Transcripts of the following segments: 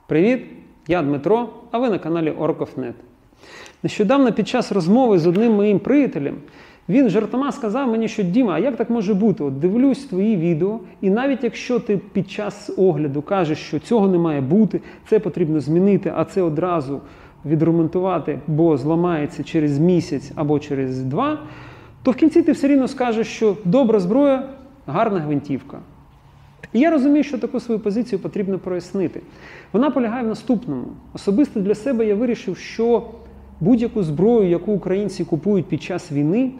Привіт, я Дмитро, а ви на каналі Orkov.net. Нещодавно під час розмови з одним моїм приятелем, він жартома сказав мені, що Діма, а як так може бути? От дивлюсь твої відео, і навіть якщо ти під час огляду кажеш, що цього не має бути, це потрібно змінити, а це одразу відремонтувати, бо зламається через місяць або через два, то в кінці ти все рівно скажеш, що добра зброя – гарна гвинтівка. І я розумію, що таку свою позицію потрібно прояснити. Вона полягає в наступному. Особисто для себе я вирішив, що будь-яку зброю, яку українці купують під час війни,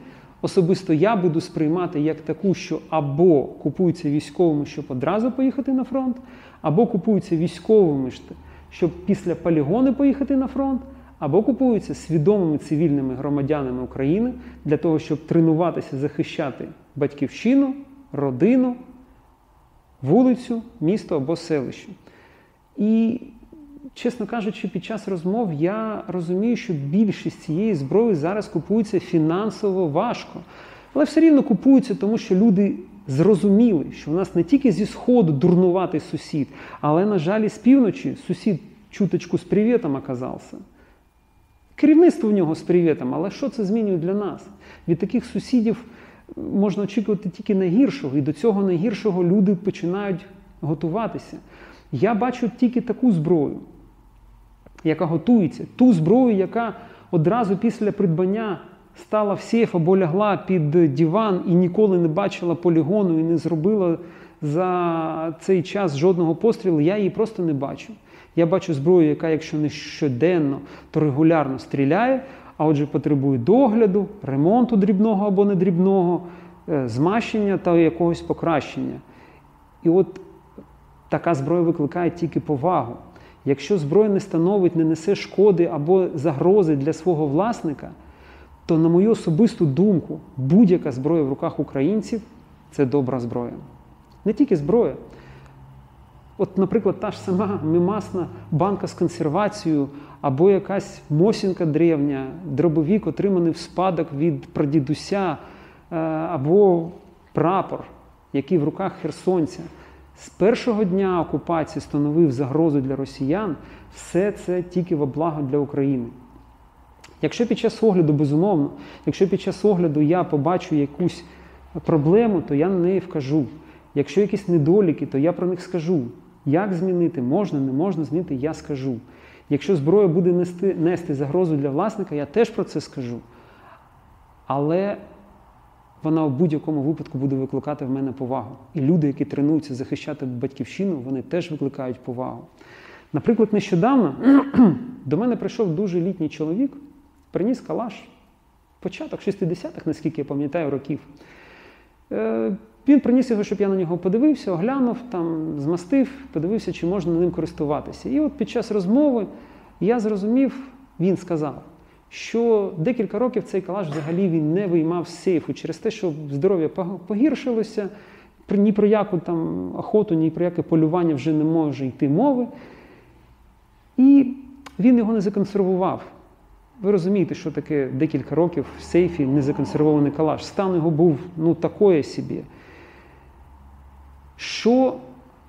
особисто я буду сприймати як таку, що або купується військовими, щоб одразу поїхати на фронт, або купується військовими, щоб після полігону поїхати на фронт, або купуються свідомими цивільними громадянами України для того, щоб тренуватися захищати батьківщину, родину, вулицю, місто або селище. І, чесно кажучи, під час розмов я розумію, що більшість цієї зброї зараз купується фінансово важко. Але все рівно купуються, тому що люди зрозуміли, що в нас не тільки зі сходу дурнуватий сусід, але, на жаль, і з півночі сусід чуточку з привітом оказався. Керівництво в нього з привітом, але що це змінює для нас? Від таких сусідів можна очікувати тільки найгіршого, і до цього найгіршого люди починають готуватися. Я бачу тільки таку зброю, яка готується. Ту зброю, яка одразу після придбання стала в сейф або лягла під диван і ніколи не бачила полігону і не зробила за цей час жодного пострілу, я її просто не бачу. Я бачу зброю, яка, якщо не щоденно, то регулярно стріляє, а отже потребує догляду, ремонту дрібного або недрібного, змащення та якогось покращення. І от така зброя викликає тільки повагу. Якщо зброя не становить, не несе шкоди або загрози для свого власника, то, на мою особисту думку, будь-яка зброя в руках українців – це добра зброя. Не тільки зброя. От, наприклад, та ж сама мемасна банка з консервацією, або якась мосінка древня, дробовик, отриманий в спадок від прадідуся, або прапор, який в руках херсонця, з першого дня окупації становив загрозу для росіян, все це тільки во благо для України. Якщо під час огляду, безумовно, якщо під час огляду я побачу якусь проблему, то я на неї вкажу. Якщо якісь недоліки, то я про них скажу. Як змінити, можна, не можна змінити, я скажу. Якщо зброя буде нести загрозу для власника, я теж про це скажу. Але вона в будь-якому випадку буде викликати в мене повагу. І люди, які тренуються захищати батьківщину, вони теж викликають повагу. Наприклад, нещодавно до мене прийшов дуже літній чоловік, приніс калаш, початок 60-х, наскільки я пам'ятаю, років. Він приніс його, щоб я на нього подивився, оглянув, там, змастив, подивився, чи можна ним користуватися. І от під час розмови я зрозумів, він сказав, що декілька років цей калаш взагалі він не виймав з сейфу через те, що здоров'я погіршилося, ні про яку там охоту, ні про яке полювання вже не може йти мови. І він його не законсервував. Ви розумієте, що таке декілька років в сейфі незаконсервований калаш. Стан його був, такое собі. Що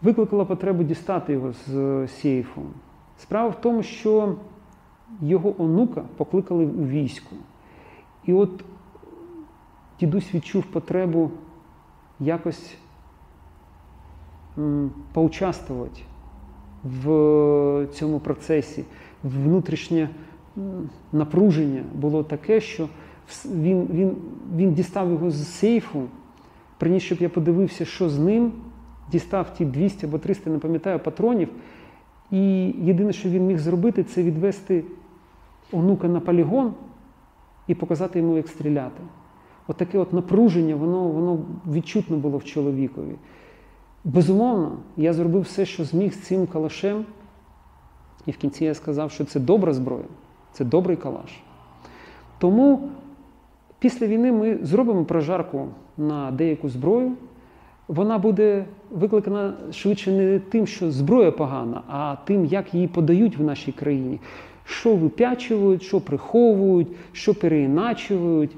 викликало потребу дістати його з сейфу? Справа в тому, що його онука покликали у військо. І от дідусь відчув потребу якось поучаствувати в цьому процесі. Внутрішнє напруження було таке, що він дістав його з сейфу, приніс, щоб я подивився, що з ним, дістав ті 200 або 300, не пам'ятаю, патронів, і єдине, що він міг зробити, це відвести онука на полігон і показати йому, як стріляти. Отаке от напруження, воно відчутно було в чоловікові. Безумовно, я зробив все, що зміг з цим калашем, і в кінці я сказав, що це добра зброя, це добрий калаш. Тому після війни ми зробимо прожарку на деяку зброю. Вона буде викликана швидше не тим, що зброя погана, а тим, як її подають в нашій країні. Що вип'ячують, що приховують, що переіначують.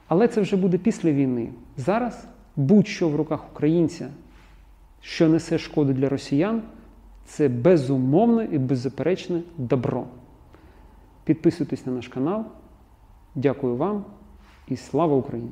Але це вже буде після війни. Зараз будь-що в руках українця, що несе шкоду для росіян, це безумовне і беззаперечне добро. Підписуйтесь на наш канал. Дякую вам і слава Україні!